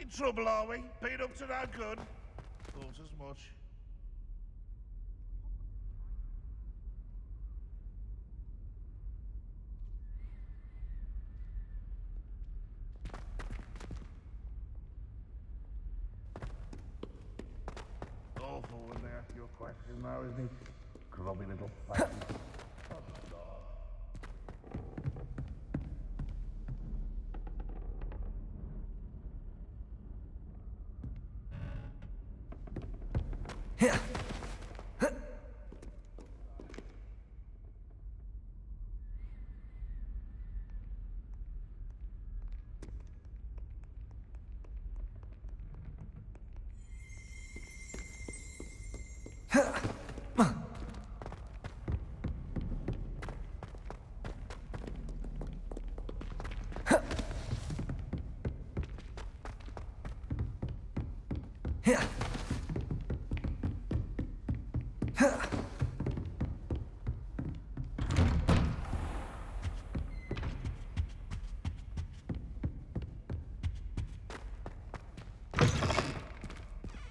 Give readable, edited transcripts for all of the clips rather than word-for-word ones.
In trouble, are we? Been up to no good? Thought as much. Awful when they ask you a question now, isn't it? Grubby little fucking...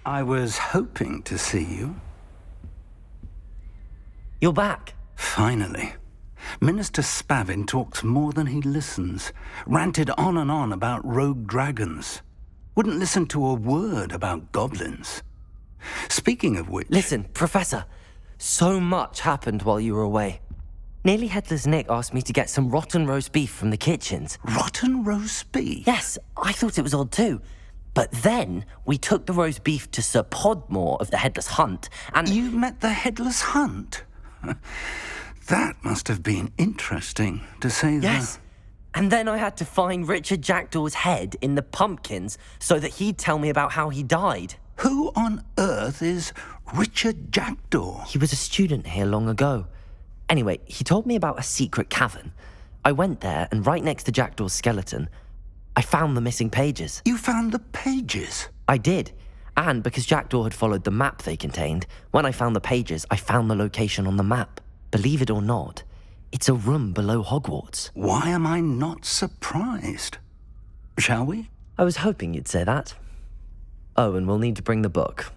I was hoping to see you. You're back. Finally. Minister Spavin talks more than he listens. Ranted on and on about rogue dragons. Wouldn't listen to a word about goblins. Speaking of which... Listen, Professor. So much happened while you were away. Nearly Headless Nick asked me to get some rotten roast beef from the kitchens. Rotten roast beef? Yes, I thought it was odd too. But then we took the roast beef to Sir Podmore of the Headless Hunt, and... You met the Headless Hunt? That must have been interesting, to say the... Yes. And then I had to find Richard Jackdaw's head in the pumpkins so that he'd tell me about how he died. Who on earth is Richard Jackdaw? He was a student here long ago. Anyway, he told me about a secret cavern. I went there, and right next to Jackdaw's skeleton, I found the missing pages. You found the pages? I did. And because Jackdaw had followed the map they contained, when I found the pages, I found the location on the map. Believe it or not, it's a room below Hogwarts. Why am I not surprised? Shall we? I was hoping you'd say that. Oh, and we'll need to bring the book.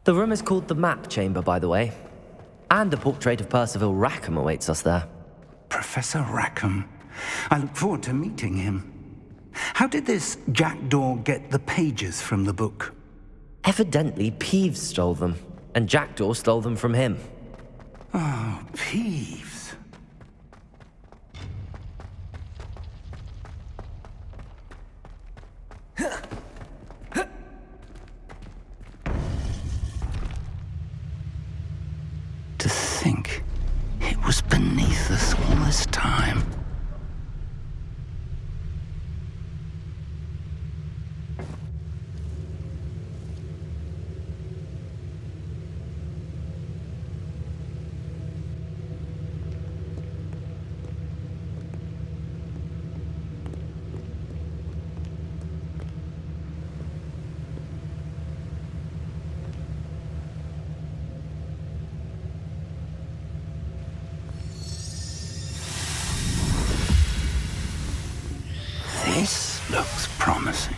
The room is called the Map Chamber, by the way. And a portrait of Percival Rackham awaits us there. Professor Rackham. I look forward to meeting him. How did this Jackdaw get the pages from the book? Evidently, Peeves stole them, and Jackdaw stole them from him. Oh, Peeves. To think it was beneath us all this time. This looks promising.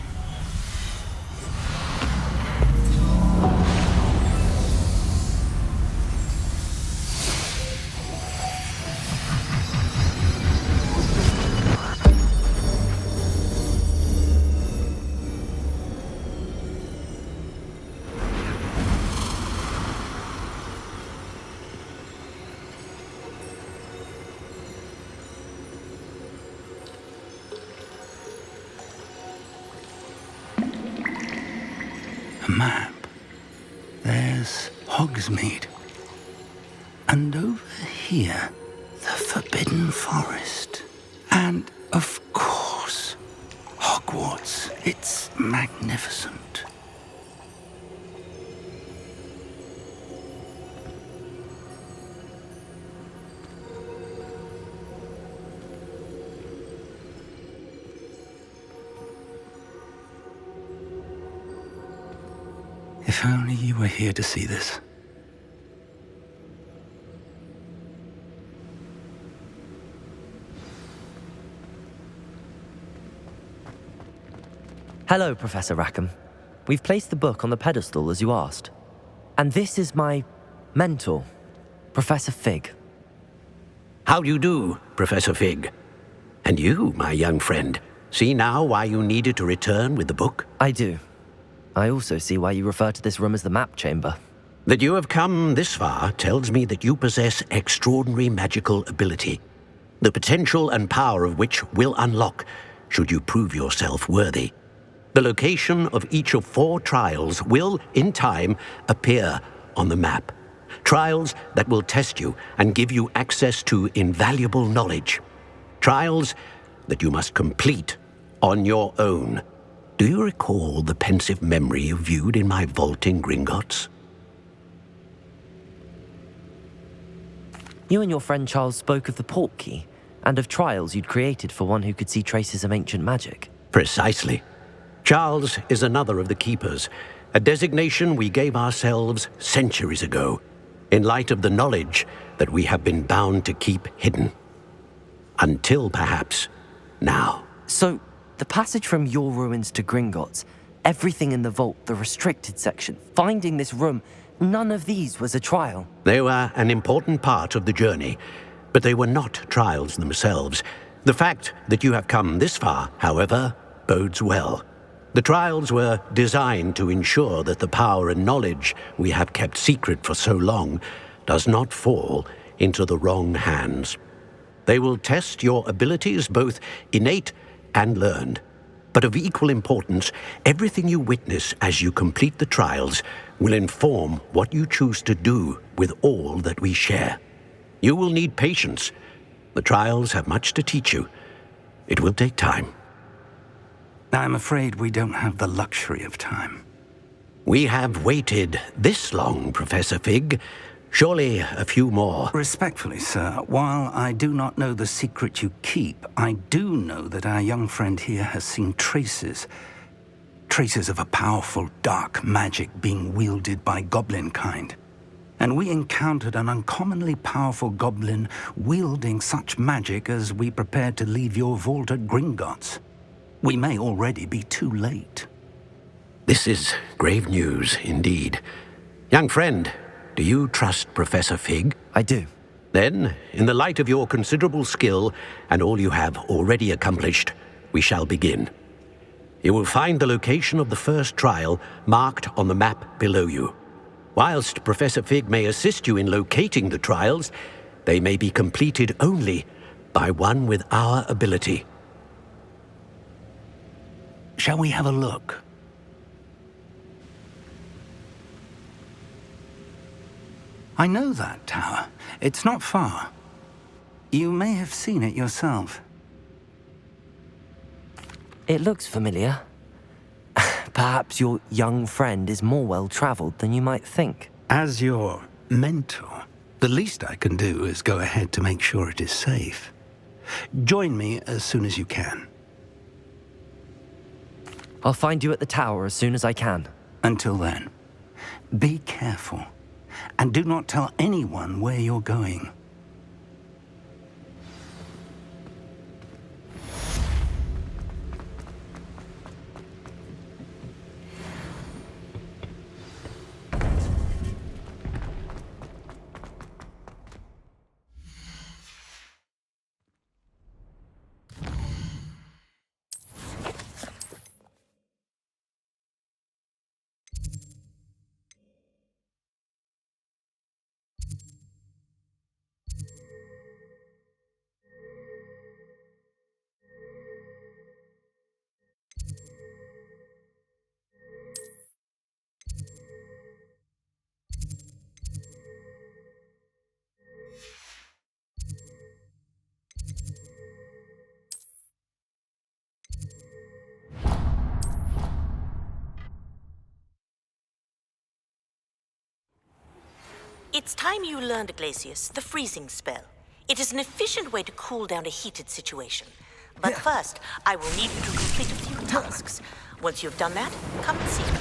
A map. There's Hogsmeade. And over here, the Forbidden Forest. And, of course, Hogwarts. It's magnificent. If only you were here to see this. Hello, Professor Rackham. We've placed the book on the pedestal as you asked. And this is my mentor, Professor Fig. How do you do, Professor Fig? And you, my young friend, see now why you needed to return with the book? I do. I also see why you refer to this room as the map chamber. That you have come this far tells me that you possess extraordinary magical ability, the potential and power of which will unlock should you prove yourself worthy. The location of each of 4 trials will, in time, appear on the map. Trials that will test you and give you access to invaluable knowledge. Trials that you must complete on your own. Do you recall the pensive memory you viewed in my vault in Gringotts? You and your friend Charles spoke of the port key and of trials you'd created for one who could see traces of ancient magic. Precisely. Charles is another of the keepers, a designation we gave ourselves centuries ago, in light of the knowledge that we have been bound to keep hidden. Until, perhaps, now. So, the passage from your ruins to Gringotts, everything in the vault, the restricted section, finding this room, none of these was a trial. They were an important part of the journey, but they were not trials themselves. The fact that you have come this far, however, bodes well. The trials were designed to ensure that the power and knowledge we have kept secret for so long does not fall into the wrong hands. They will test your abilities, both innate and learned. But of equal importance, everything you witness as you complete the trials will inform what you choose to do with all that we share. You will need patience. The trials have much to teach you. It will take time. I'm afraid we don't have the luxury of time. We have waited this long, Professor Fig. Surely a few more. Respectfully, sir, while I do not know the secret you keep, I do know that our young friend here has seen traces of a powerful dark magic being wielded by goblin kind. And we encountered an uncommonly powerful goblin wielding such magic as we prepared to leave your vault at Gringotts. We may already be too late. This is grave news indeed. Young friend, do you trust Professor Fig? I do. Then, in the light of your considerable skill and all you have already accomplished, we shall begin. You will find the location of the first trial marked on the map below you. Whilst Professor Fig may assist you in locating the trials, they may be completed only by one with our ability. Shall we have a look? I know that tower. It's not far. You may have seen it yourself. It looks familiar. Perhaps your young friend is more well-traveled than you might think. As your mentor, the least I can do is go ahead to make sure it is safe. Join me as soon as you can. I'll find you at the tower as soon as I can. Until then, be careful, and do not tell anyone where you're going. It's time you learned, Glacius, the freezing spell. It is an efficient way to cool down a heated situation. But first, I will need you to complete a few tasks. Once you've done that, come and see me.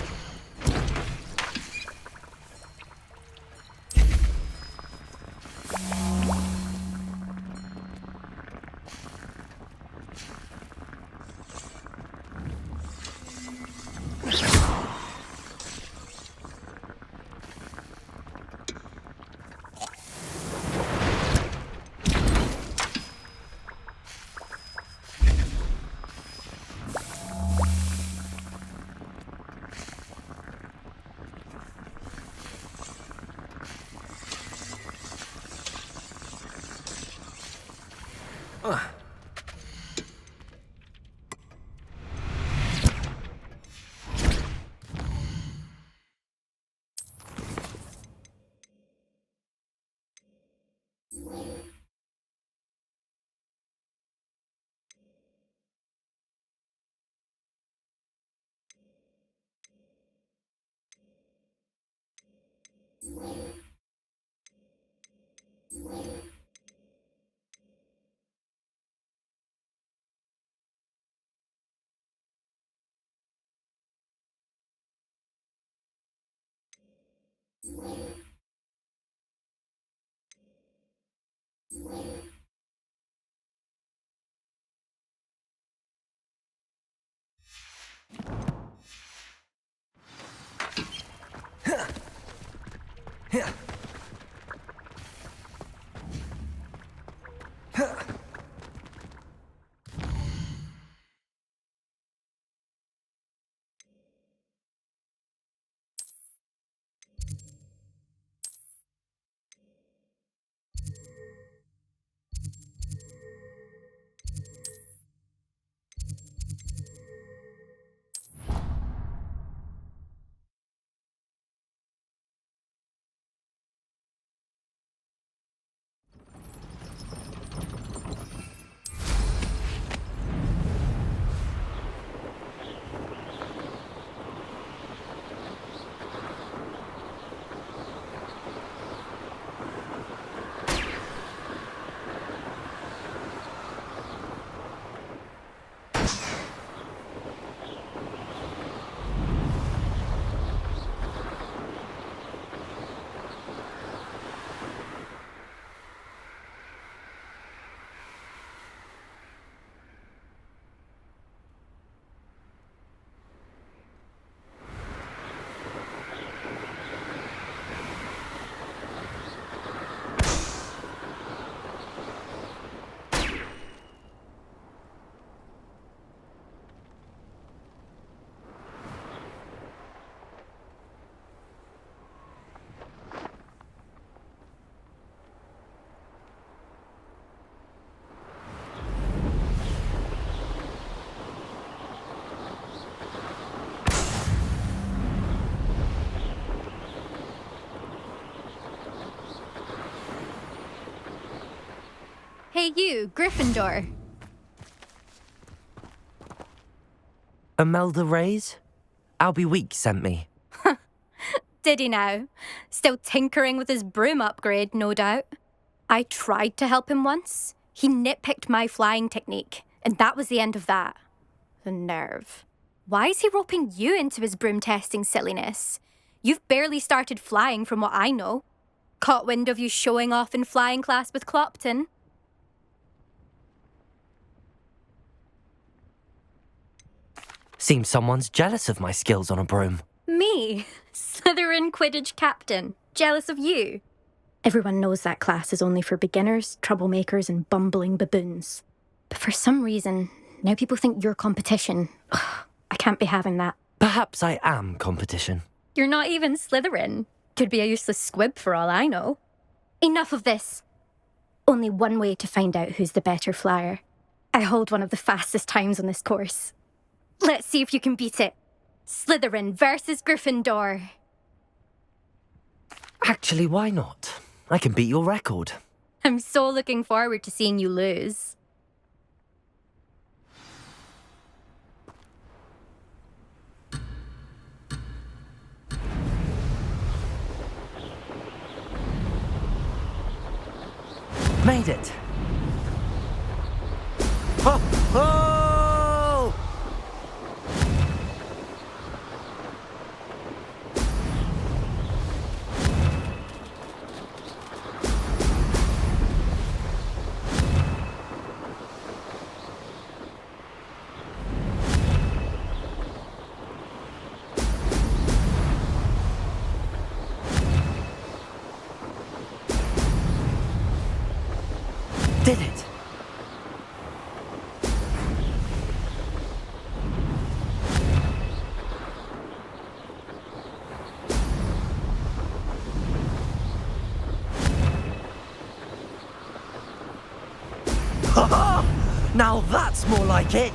Hey you, Gryffindor. Imelda Reyes? Albie Weeks sent me. Did he now? Still tinkering with his broom upgrade, no doubt. I tried to help him once. He nitpicked my flying technique, and that was the end of that. The nerve. Why is he roping you into his broom testing silliness? You've barely started flying from what I know. Caught wind of you showing off in flying class with Clopton. Seems someone's jealous of my skills on a broom. Me? Slytherin Quidditch captain. Jealous of you? Everyone knows that class is only for beginners, troublemakers, and bumbling baboons. But for some reason, now people think you're competition. Ugh, I can't be having that. Perhaps I am competition. You're not even Slytherin. Could be a useless squib for all I know. Enough of this. Only one way to find out who's the better flyer. I hold one of the fastest times on this course. Let's see if you can beat it. Slytherin versus Gryffindor. Actually, why not? I can beat your record. I'm so looking forward to seeing you lose. Made it. Ho! Ho! Did it. Ha ha! Now that's more like it!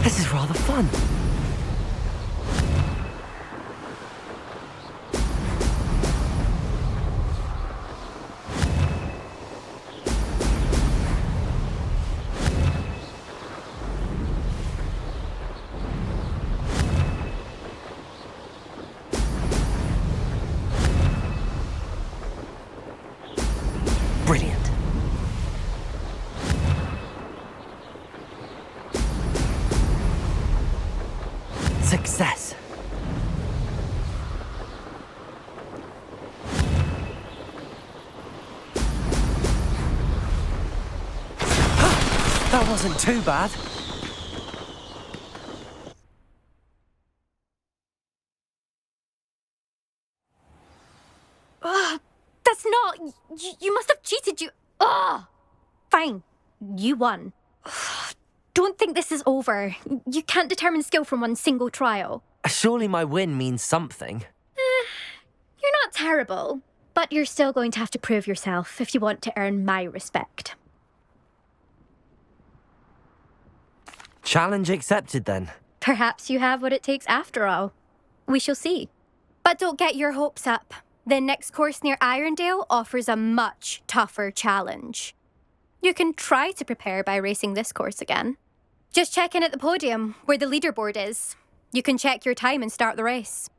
This is rather fun. Success. That wasn't too bad. That's not... You must have cheated, you... Ugh! Fine. You won. Don't think this is over. You can't determine skill from one single trial. Surely my win means something. You're not terrible, but you're still going to have to prove yourself if you want to earn my respect. Challenge accepted, then. Perhaps you have what it takes after all. We shall see. But don't get your hopes up. The next course near Irondale offers a much tougher challenge. You can try to prepare by racing this course again. Just check in at the podium, where the leaderboard is. You can check your time and start the race.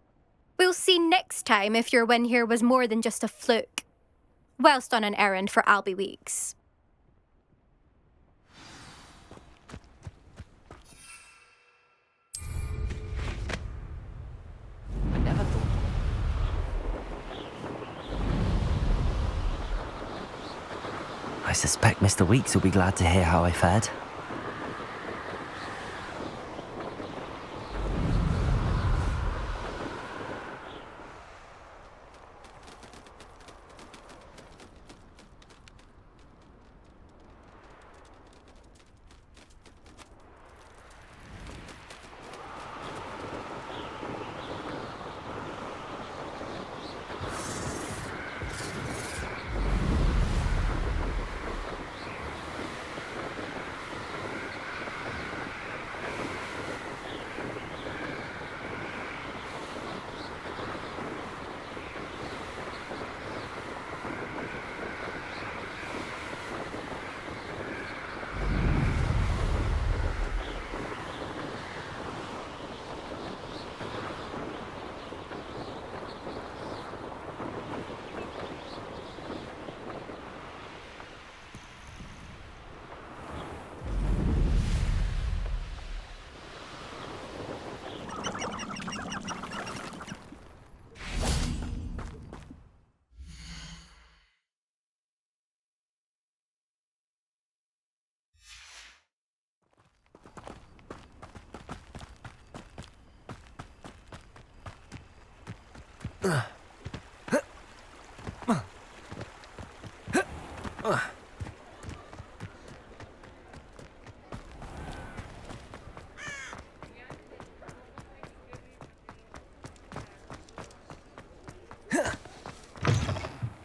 We'll see next time if your win here was more than just a fluke, whilst on an errand for Albie Weeks. I never thought. I suspect Mr. Weeks will be glad to hear how I fared.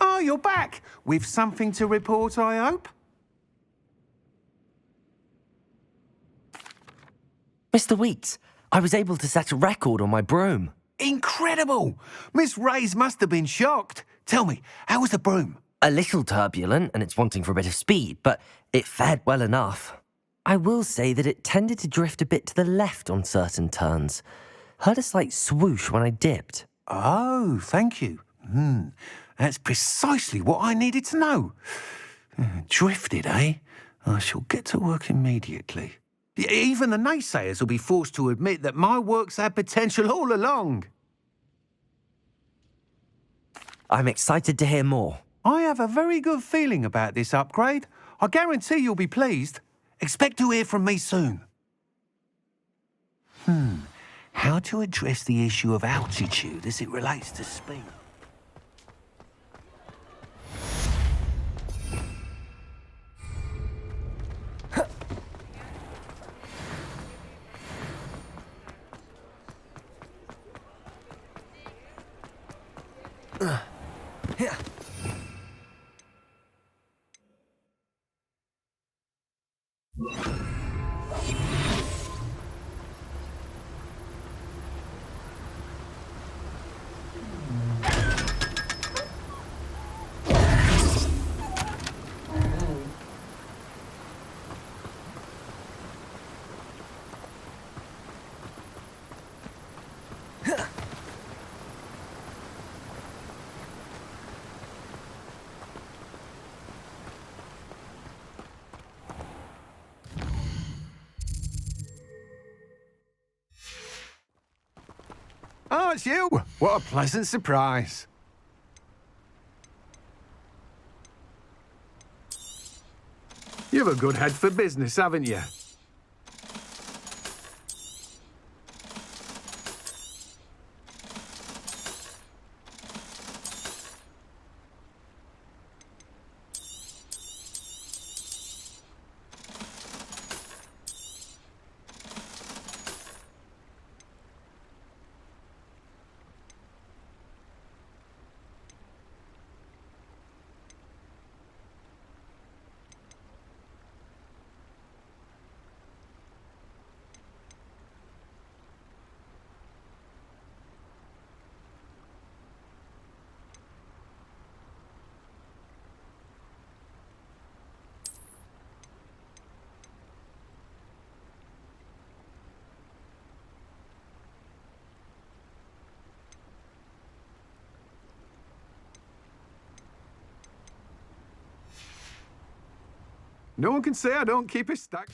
Oh, you're back! With something to report, I hope? Mr. Weeks, I was able to set a record on my broom. Incredible! Miss Reyes must have been shocked. Tell me, how was the broom? A little turbulent, and it's wanting for a bit of speed, but it fared well enough. I will say that it tended to drift a bit to the left on certain turns. Heard a slight swoosh when I dipped. Oh, thank you. That's precisely what I needed to know. Drifted, eh? I shall get to work immediately. Even the naysayers will be forced to admit that my work's had potential all along. I'm excited to hear more. I have a very good feeling about this upgrade. I guarantee you'll be pleased. Expect to hear from me soon. How to address the issue of altitude as it relates to speed? Oh, it's you! What a pleasant surprise. You've a good head for business, haven't you? No one can say I don't keep it stacked.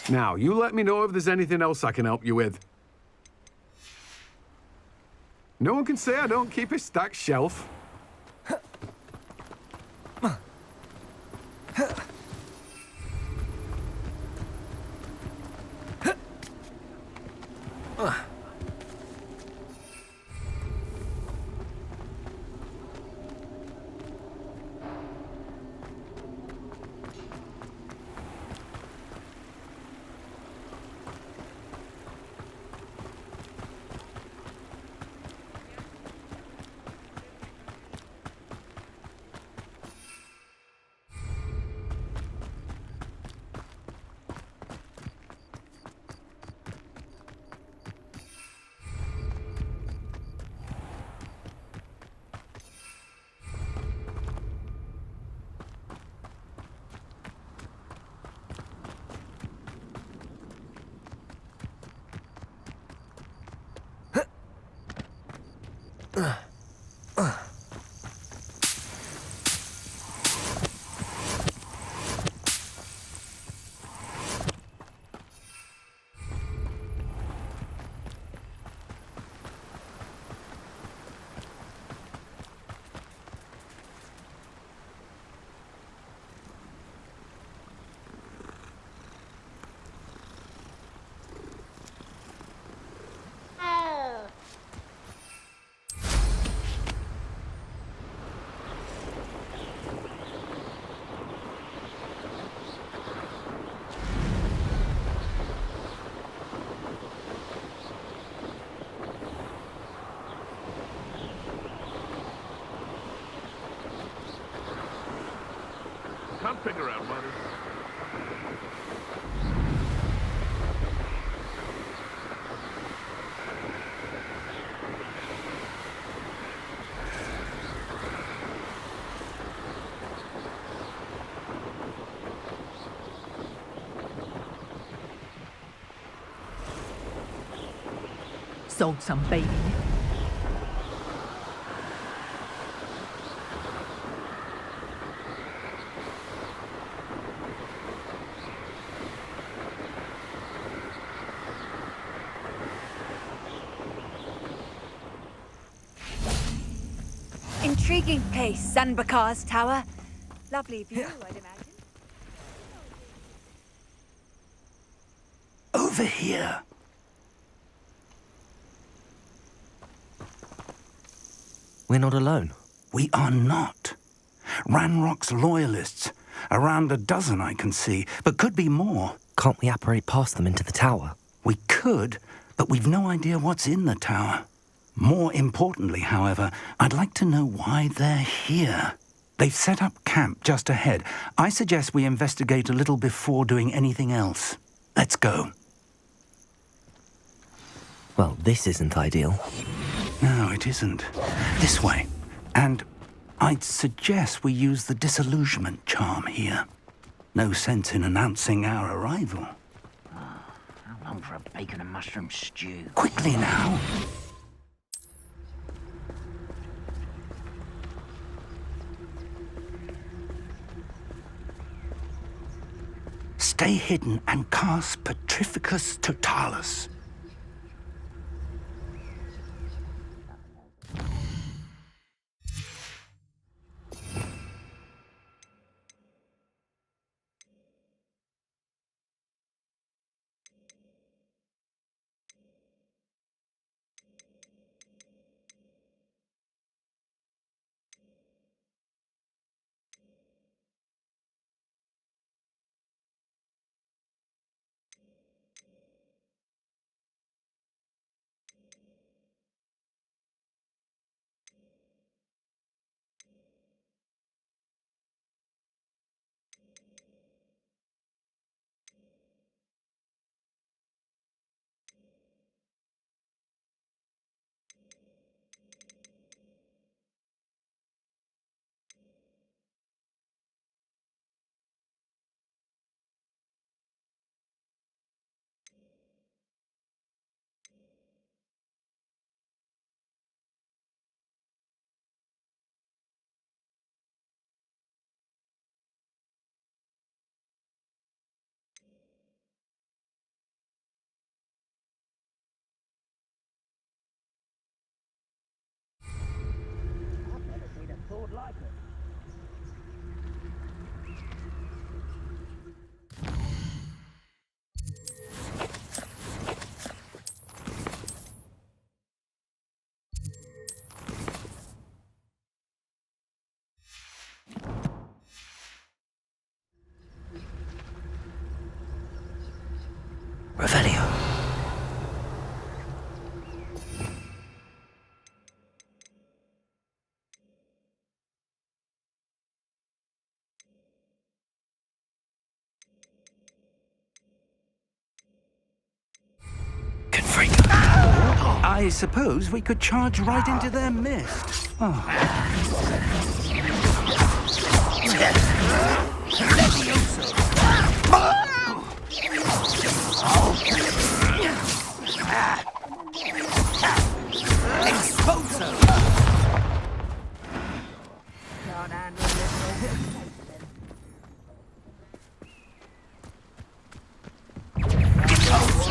Now, you let me know if there's anything else I can help you with. No one can say I don't keep a stacked shelf. Can't figure out what Sold some baby. Intriguing place, Sanbakar's tower. Lovely view, I'd imagine. Over here. We're not alone. We are not. Ranrock's loyalists. Around a dozen I can see, but could be more. Can't we apparate past them into the tower? We could, but we've no idea what's in the tower. More importantly, however, I'd like to know why they're here. They've set up camp just ahead. I suggest we investigate a little before doing anything else. Let's go. Well, this isn't ideal. No, it isn't. This way. And I'd suggest we use the disillusionment charm here. No sense in announcing our arrival. How long for a bacon and mushroom stew? Quickly now. Stay hidden and cast Petrificus Totalis. Revelio. I suppose we could charge right into their mist.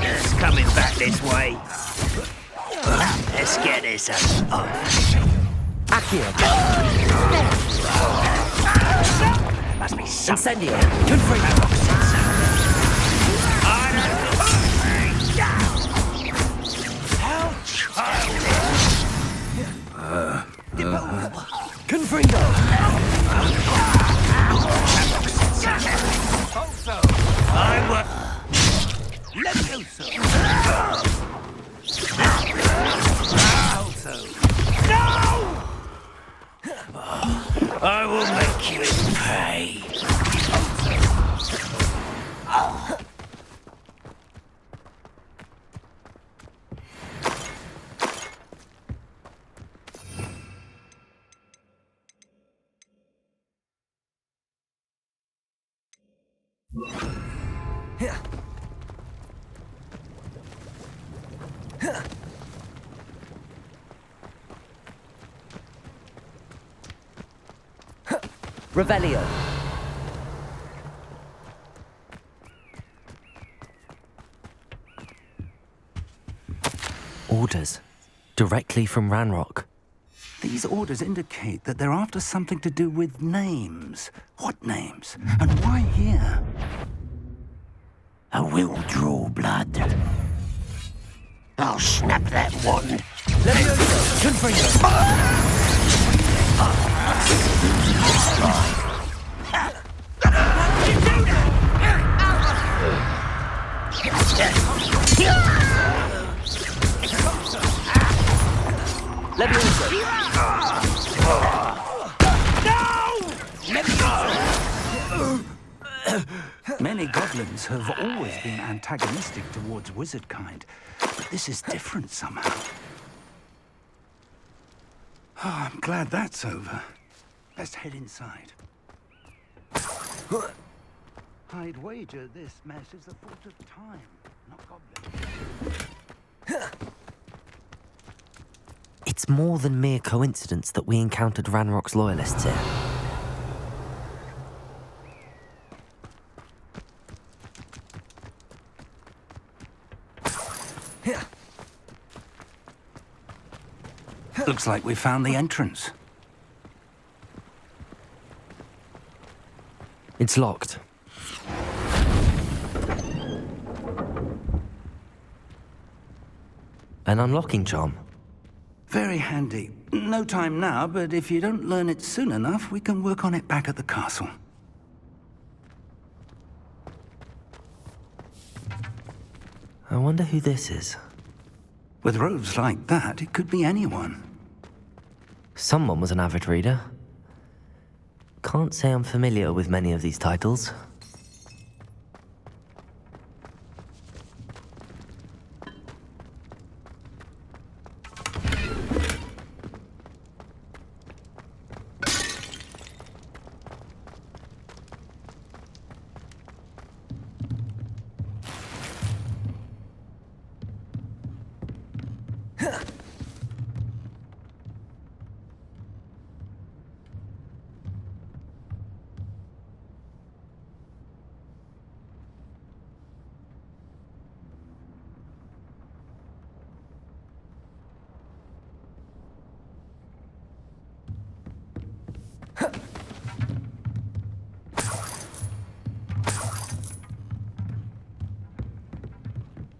It's coming back this way. Let's get this up. Accio. Must be something. Incendio. Confringo. How childish. Confringo. Also, I will. Levioso. No! I will make you pay. Revelio. Orders. Directly from Ranrock. These orders indicate that they're after something to do with names. What names? And why here? I will draw blood. I'll snap that wand. Many goblins have always been antagonistic towards wizard kind, but this is different somehow. Oh, I'm glad that's over. Let's head inside. I'd wager this mess is the fault of time, not goblins. It's more than mere coincidence that we encountered Ranrock's loyalists here. Looks like we found the entrance. It's locked. An unlocking charm. Very handy. No time now, but if you don't learn it soon enough, we can work on it back at the castle. I wonder who this is. With robes like that, it could be anyone. Someone was an avid reader. Can't say I'm familiar with many of these titles.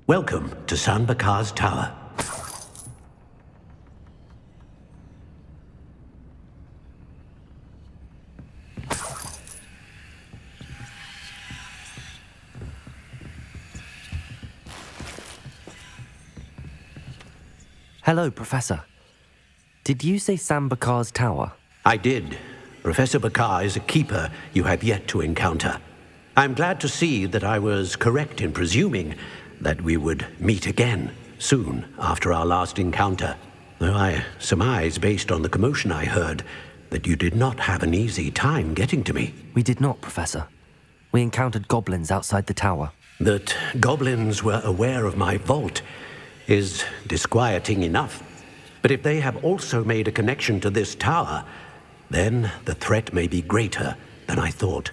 Welcome to San Bakar's Tower. Hello, Professor. Did you say San Bakar's Tower? I did. Professor Bakar is a keeper you have yet to encounter. I'm glad to see that I was correct in presuming that we would meet again soon after our last encounter, though I surmise, based on the commotion I heard, that you did not have an easy time getting to me. We did not, Professor. We encountered goblins outside the tower. That goblins were aware of my vault is disquieting enough. But if they have also made a connection to this tower, then the threat may be greater than I thought.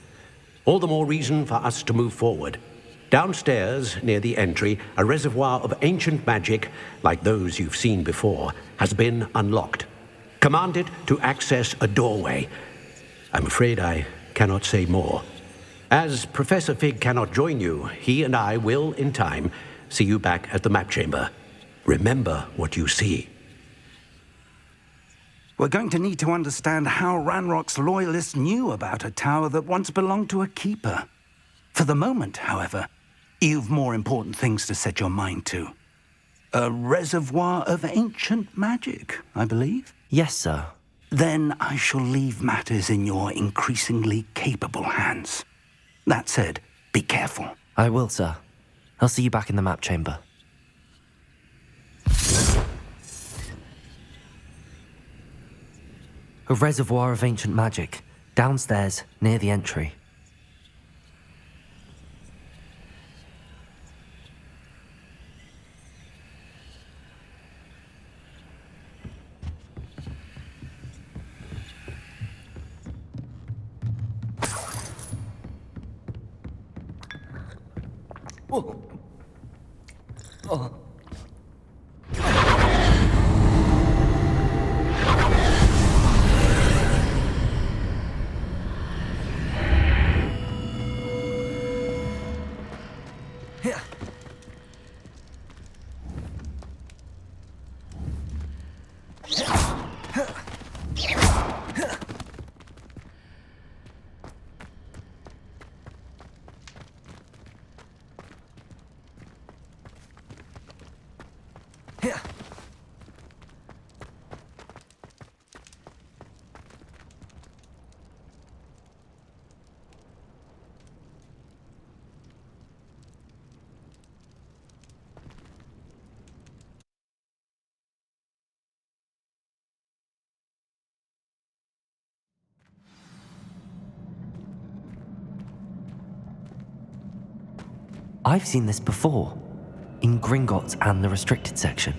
All the more reason for us to move forward. Downstairs, near the entry, a reservoir of ancient magic, like those you've seen before, has been unlocked. Commanded to access a doorway. I'm afraid I cannot say more. As Professor Fig cannot join you, he and I will, in time, see you back at the map chamber. Remember what you see. We're going to need to understand how Ranrock's loyalists knew about a tower that once belonged to a keeper. For the moment, however, you've more important things to set your mind to. A reservoir of ancient magic, I believe? Yes, sir. Then I shall leave matters in your increasingly capable hands. That said, be careful. I will, sir. I'll see you back in the map chamber. A reservoir of ancient magic, downstairs, near the entry. Oh. Oh. I've seen this before, in Gringotts and the restricted section.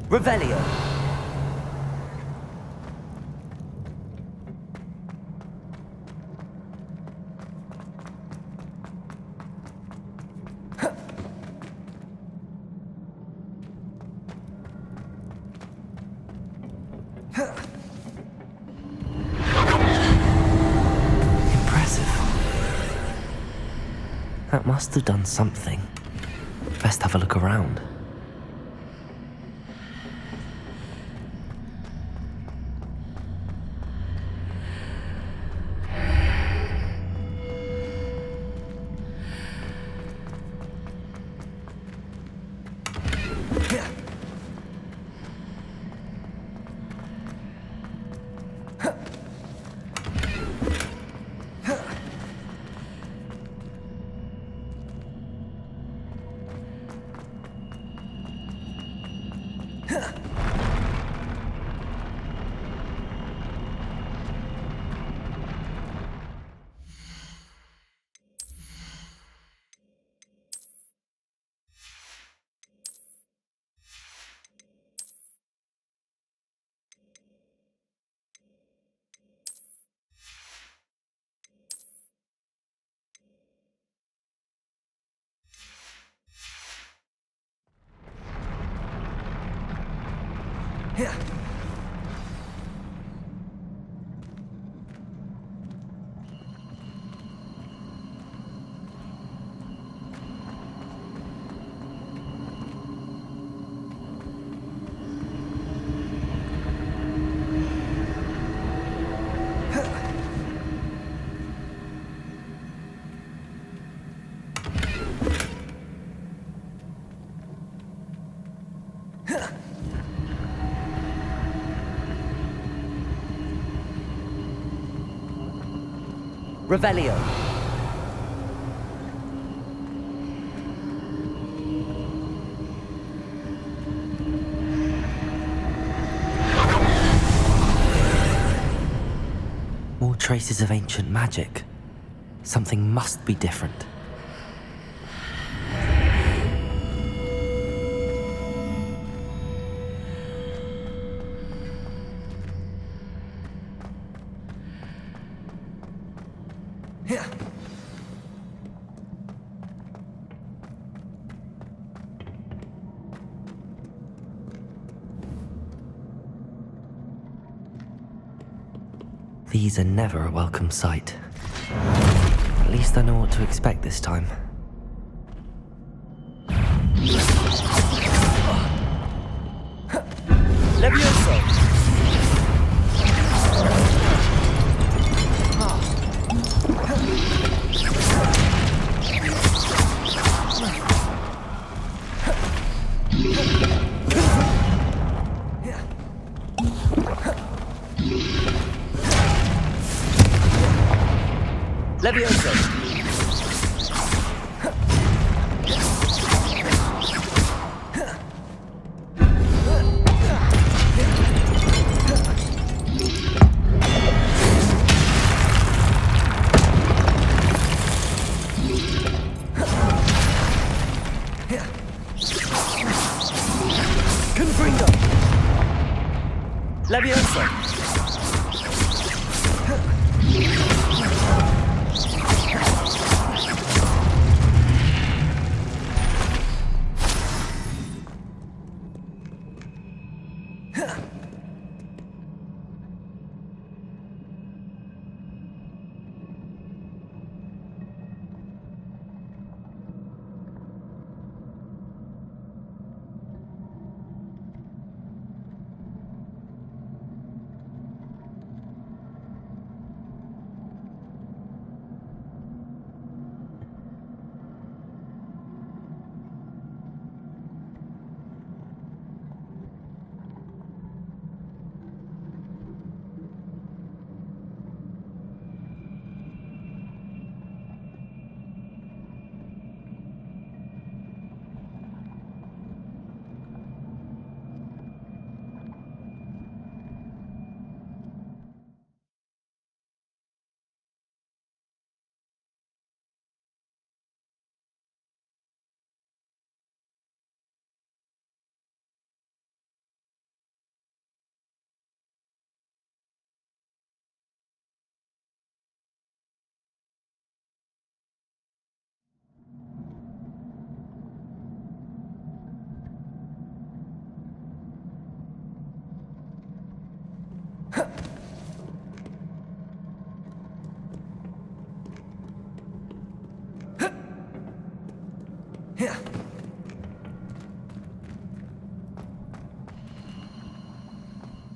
Revelio. Impressive. That must have done something. Best have a look around. Revelio. More traces of ancient magic. Something must be different. These are never a welcome sight. At least I know what to expect this time. Levioso! Levioso! Confringo! Levioso!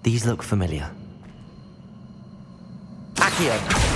These look familiar. Accio!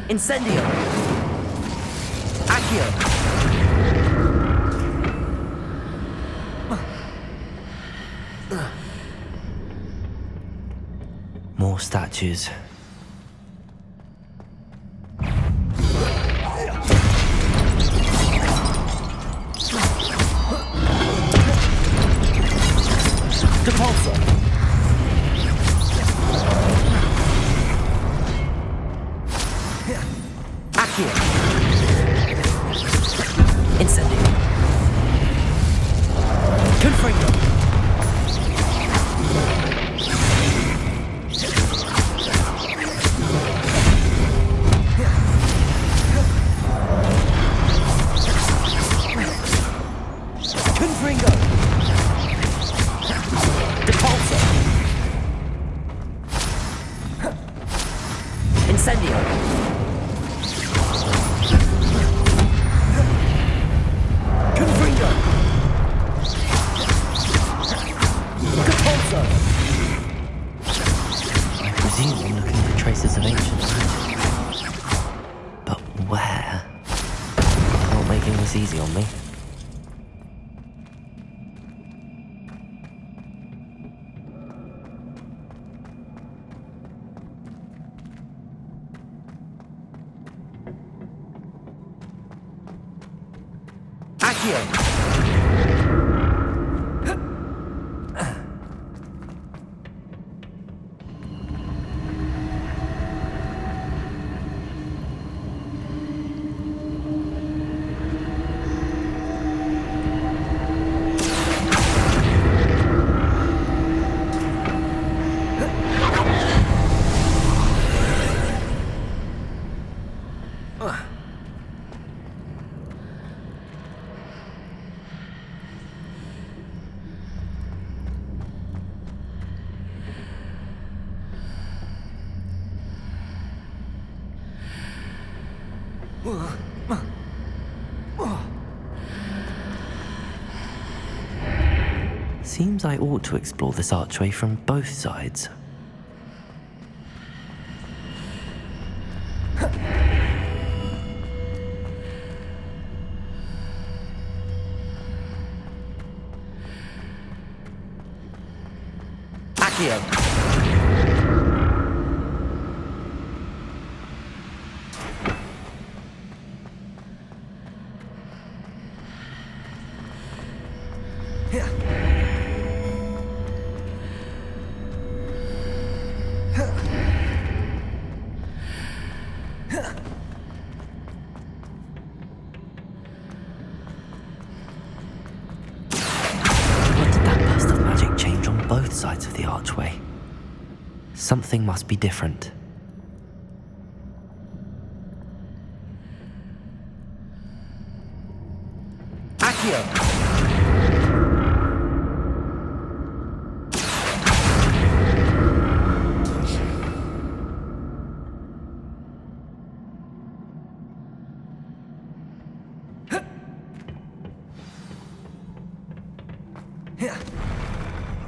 Incendio! Accio! More statues. Easy on me. Accio! Seems I ought to explore this archway from both sides. Accio! Huh. something must be different. Accio!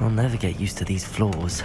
I'll never get used to these floors.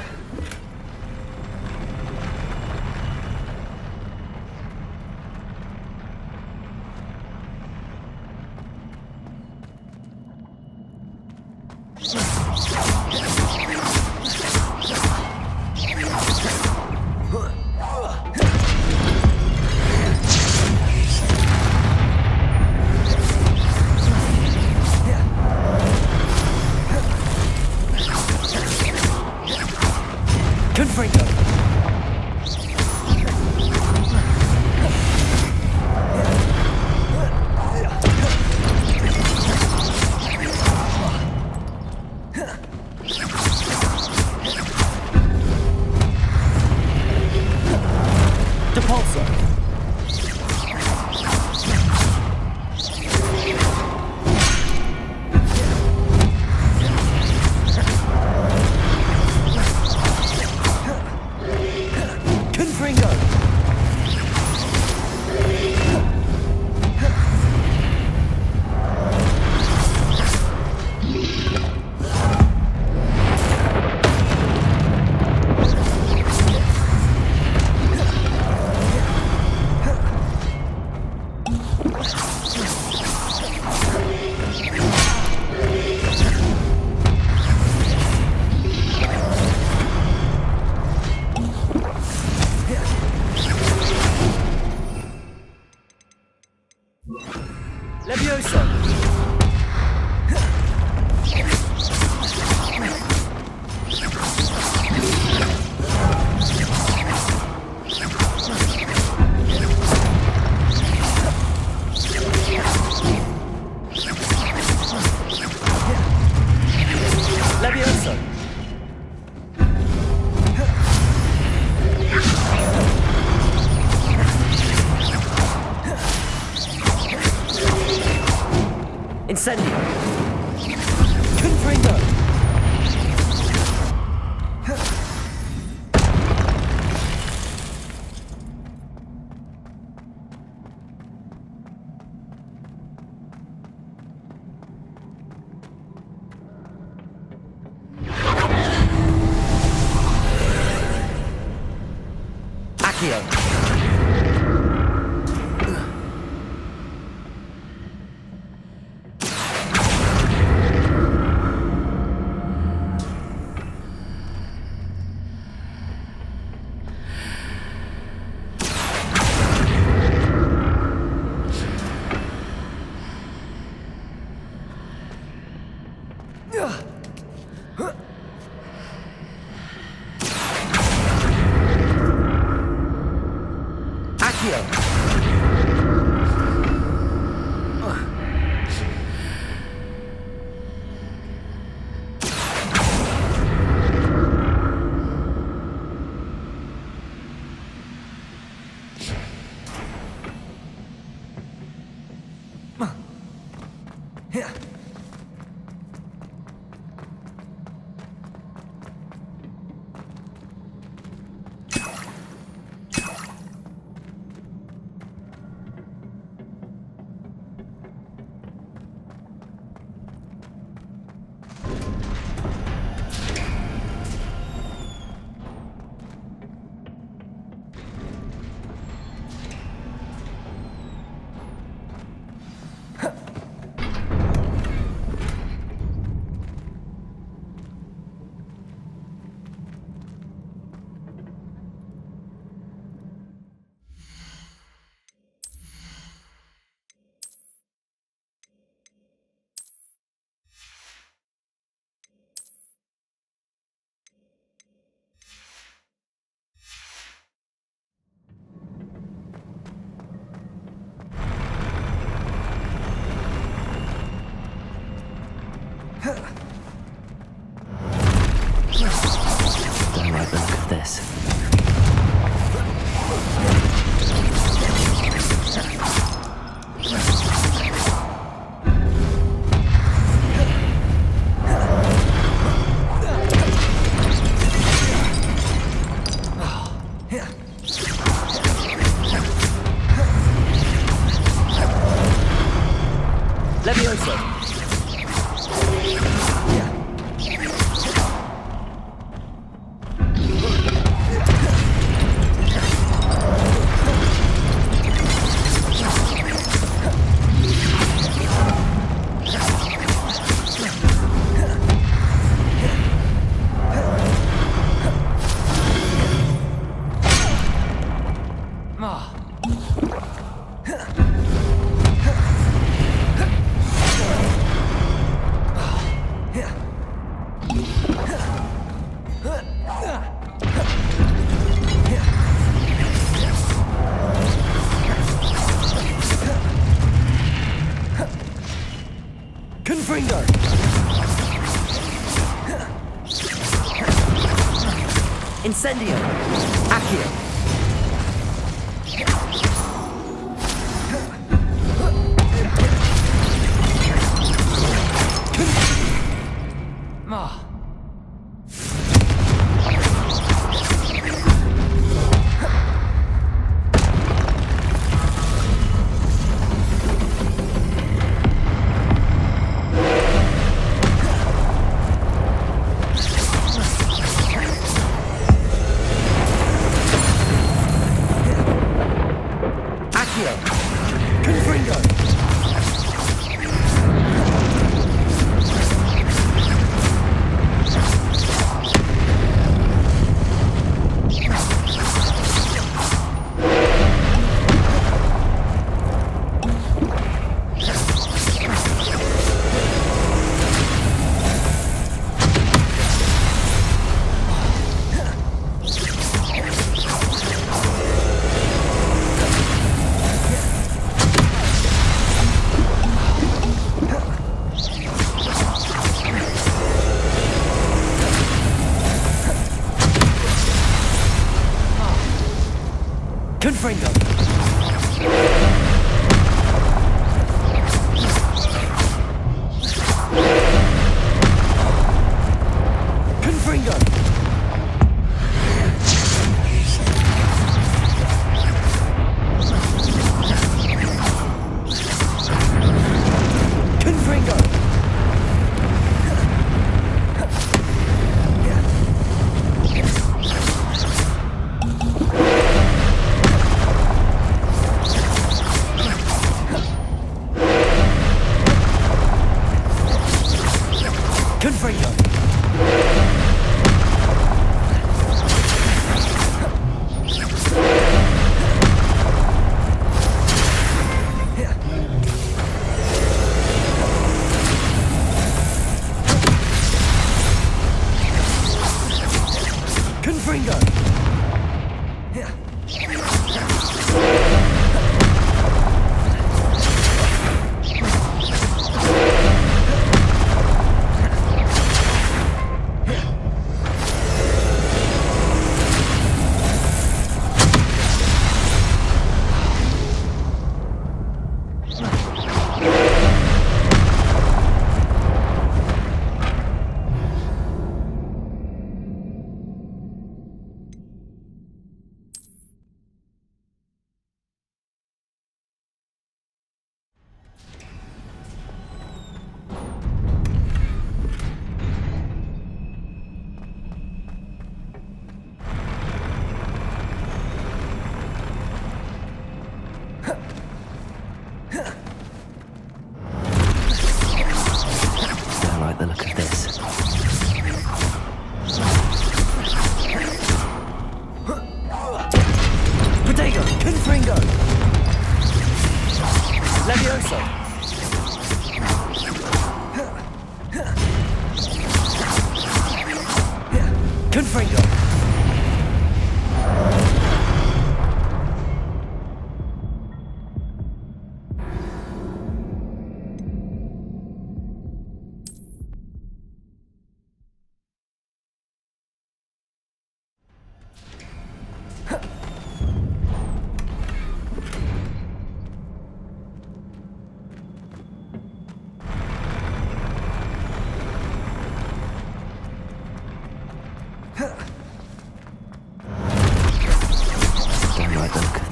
Incendio! Confringo! Accio! Levioso. Confringo! Incendio. Accio. Confringo! Confringo! Confringo! Confringo! I like the look of this. Protego! Confringo! Levioso! Confringo!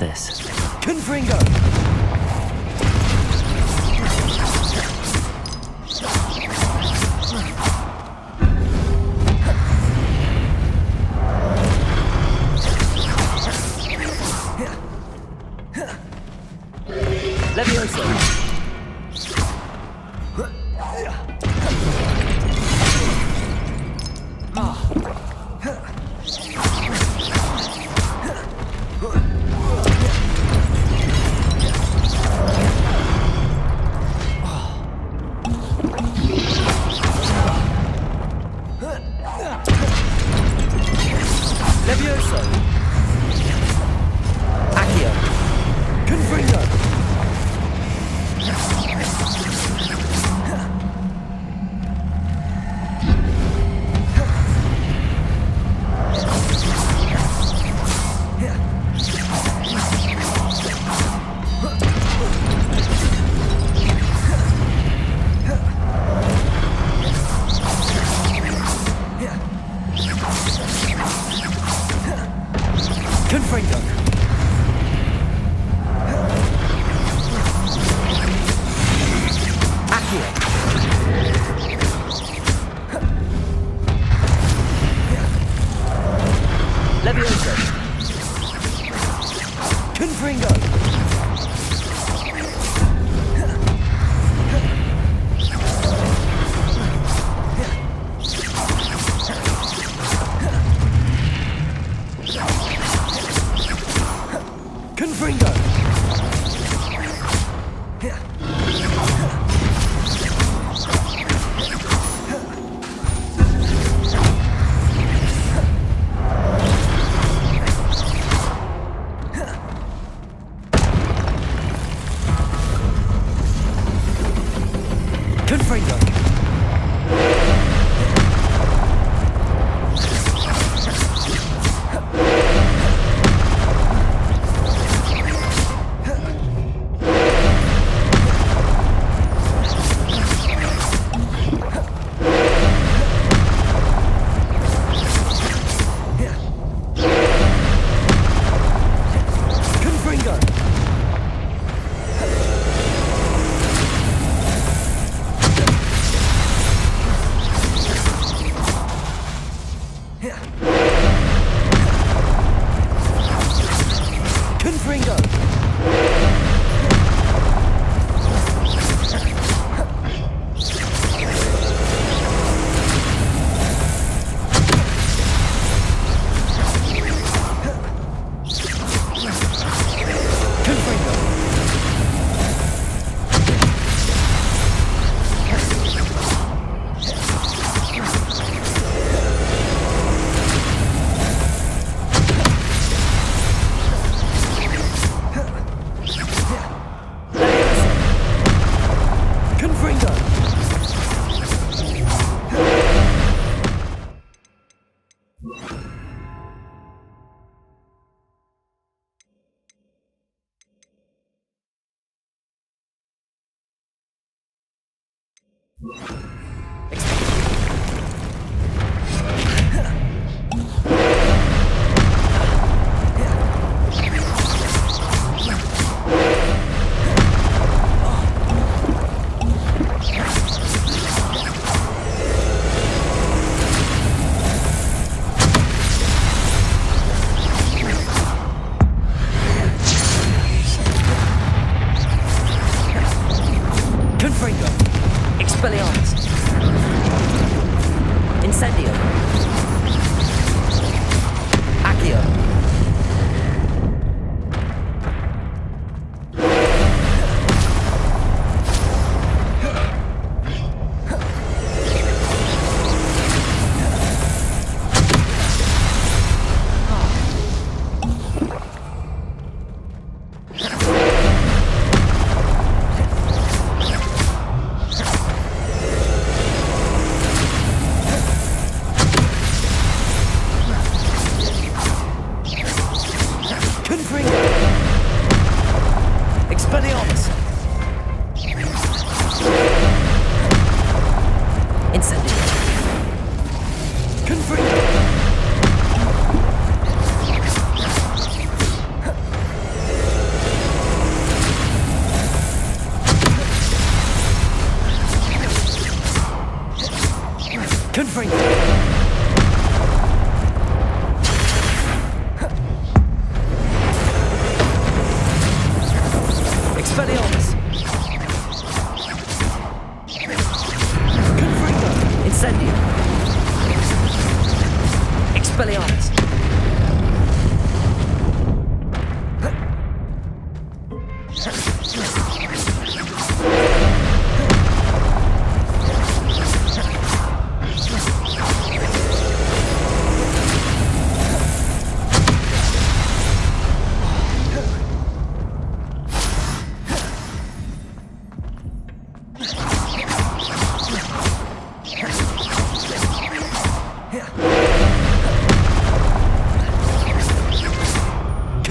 this. Confringo! Levioso! Levioso! Accio! Confringo! Confringo! Accio! Levioso! Confringo! Confringo! Confringo! Confringo! Confringo! Confringo! Confringo! Confringo! Expelliarmus! Incendio! Accio! Expelliarmus! Incendio! Confringo!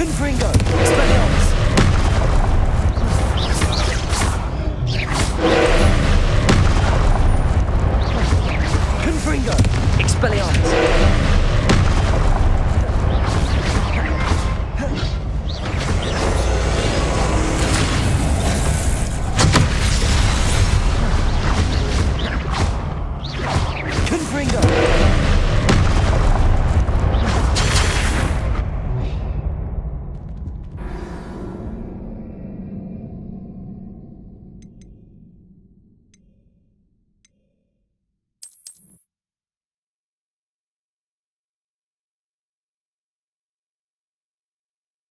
Confringo! Expelliarmus!